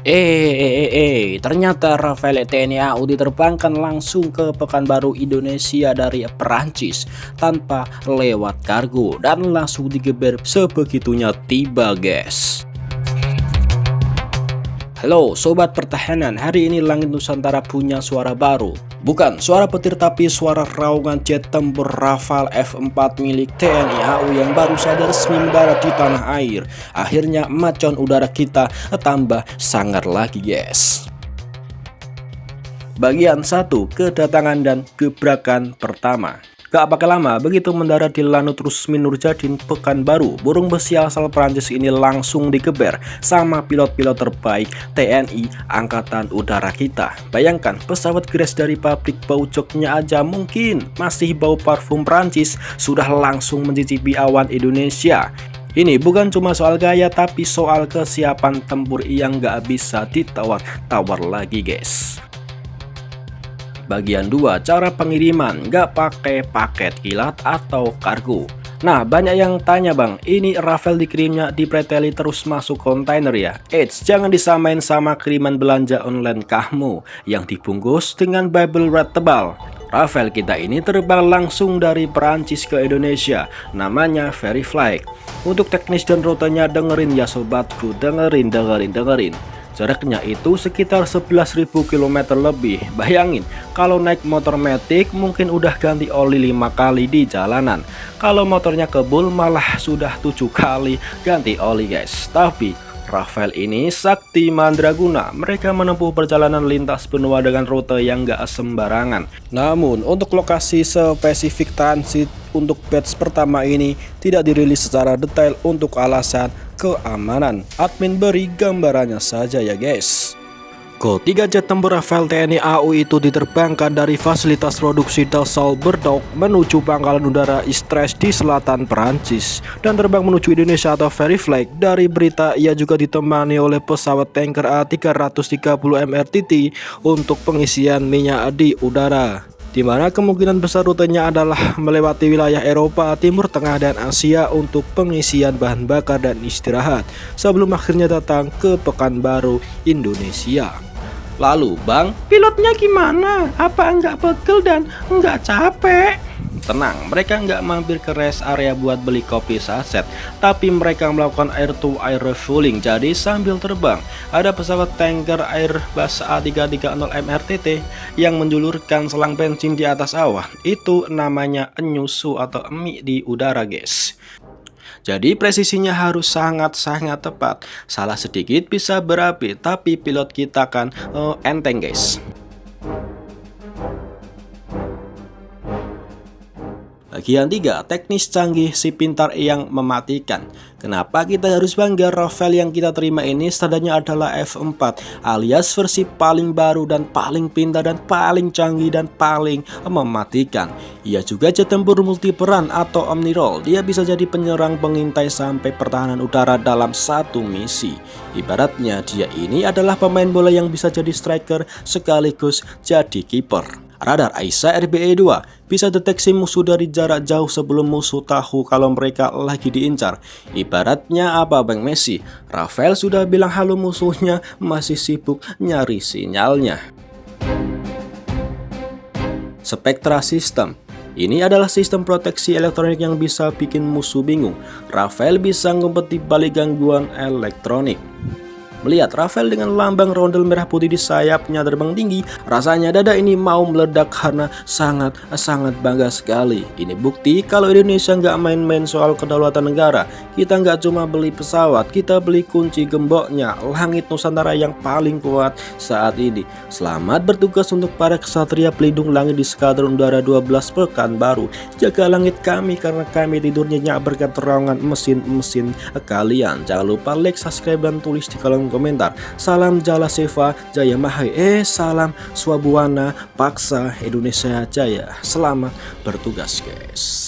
Ternyata Rafael TNI AU diterbangkan langsung ke Pekanbaru Indonesia dari Perancis tanpa lewat kargo dan langsung digeber sebegitunya tiba, guys. Halo Sobat Pertahanan, hari ini Langit Nusantara punya suara baru. Bukan suara petir tapi suara raungan jet tempur Rafale F4 milik TNI AU yang baru saja resmi mendarat di tanah air. Akhirnya macan udara kita tambah sangar lagi, guys. Bagian 1, kedatangan dan gebrakan pertama. Gak pakai lama, begitu mendarat di Lanut Rusmin Nurjadin Pekanbaru, burung besi asal Prancis ini langsung digeber sama pilot-pilot terbaik TNI Angkatan Udara kita. Bayangkan, pesawat Grace dari pabrik bau joknya aja mungkin masih bau parfum Prancis, sudah langsung mencicipi awan Indonesia. Ini bukan cuma soal gaya, tapi soal kesiapan tempur yang gak bisa ditawar-tawar lagi, guys. Bagian 2, cara pengiriman, nggak pakai paket kilat atau kargo. Nah, banyak yang tanya, bang, ini Rafael dikirimnya dipreteli terus masuk kontainer ya? Eits, jangan disamain sama kiriman belanja online kamu yang dibungkus dengan bubble wrap tebal. Rafael kita ini terbang langsung dari Perancis ke Indonesia, namanya VeriFly. Untuk teknis dan rutenya dengerin ya sobatku, dengerin. Jaraknya itu sekitar 11.000 km lebih. Bayangin, kalau naik motor matic mungkin udah ganti oli 5 kali di jalanan. Kalau motornya kebul malah sudah 7 kali ganti oli, guys. Tapi Rafael ini sakti mandraguna. Mereka menempuh perjalanan lintas benua dengan rute yang gak sembarangan. Namun untuk lokasi spesifik transit untuk batch pertama ini tidak dirilis secara detail untuk alasan keamanan. Admin beri gambarannya saja ya, guys. Ketiga jet tempur Rafael TNI AU itu diterbangkan dari fasilitas produksi Dassault Bordeaux menuju pangkalan udara Istres di selatan Perancis dan terbang menuju Indonesia atau VeriFly. Dari berita, ia juga ditemani oleh pesawat tanker A330 MRTT untuk pengisian minyak di udara, di mana kemungkinan besar rutenya adalah melewati wilayah Eropa, Timur Tengah, dan Asia untuk pengisian bahan bakar dan istirahat sebelum akhirnya datang ke Pekanbaru, Indonesia. Lalu, bang, pilotnya gimana? Apa enggak pegel dan enggak capek? Tenang, mereka nggak mampir ke rest area buat beli kopi saset, tapi mereka melakukan air-to-air refueling. Jadi sambil terbang, ada pesawat tanker Airbus A330 MRTT yang menjulurkan selang bensin di atas awan. Itu namanya enyusu atau emi di udara, guys. Jadi presisinya harus sangat-sangat tepat. Salah sedikit bisa berapi, tapi pilot kita kan enteng, guys. Bagian 3, teknis canggih si pintar yang mematikan. Kenapa kita harus bangga? Rafael yang kita terima ini standarnya adalah F4 alias versi paling baru dan paling pintar dan paling canggih dan paling mematikan. Ia juga jet tempur multiperan atau omnirol. Dia bisa jadi penyerang, pengintai, sampai pertahanan udara dalam satu misi. Ibaratnya dia ini adalah pemain bola yang bisa jadi striker sekaligus jadi kiper. Radar AISA RBE-2 bisa deteksi musuh dari jarak jauh sebelum musuh tahu kalau mereka lagi diincar. Ibaratnya apa, Bang Messi? Rafael sudah bilang halo musuhnya, masih sibuk nyari sinyalnya. Spectra System. Ini adalah sistem proteksi elektronik yang bisa bikin musuh bingung. Rafael bisa ngumpet di balik gangguan elektronik. Melihat Rafael dengan lambang rondel merah putih di sayapnya terbang tinggi, rasanya dada ini mau meledak karena sangat bangga sekali. Ini bukti kalau Indonesia nggak main-main soal kedaulatan negara. Kita nggak cuma beli pesawat, kita beli kunci gemboknya, langit Nusantara yang paling kuat saat ini. Selamat bertugas untuk para kesatria pelindung langit di Skadron Udara 12 Pekanbaru. Jaga langit kami karena kami tidur nyenyak berkat terangan mesin-mesin kalian. Jangan lupa like, subscribe, dan tulis di kolom komentar. Salam Jala Seva Jaya Mahai, salam Swabuana Paksa Indonesia Jaya. Selamat bertugas, guys.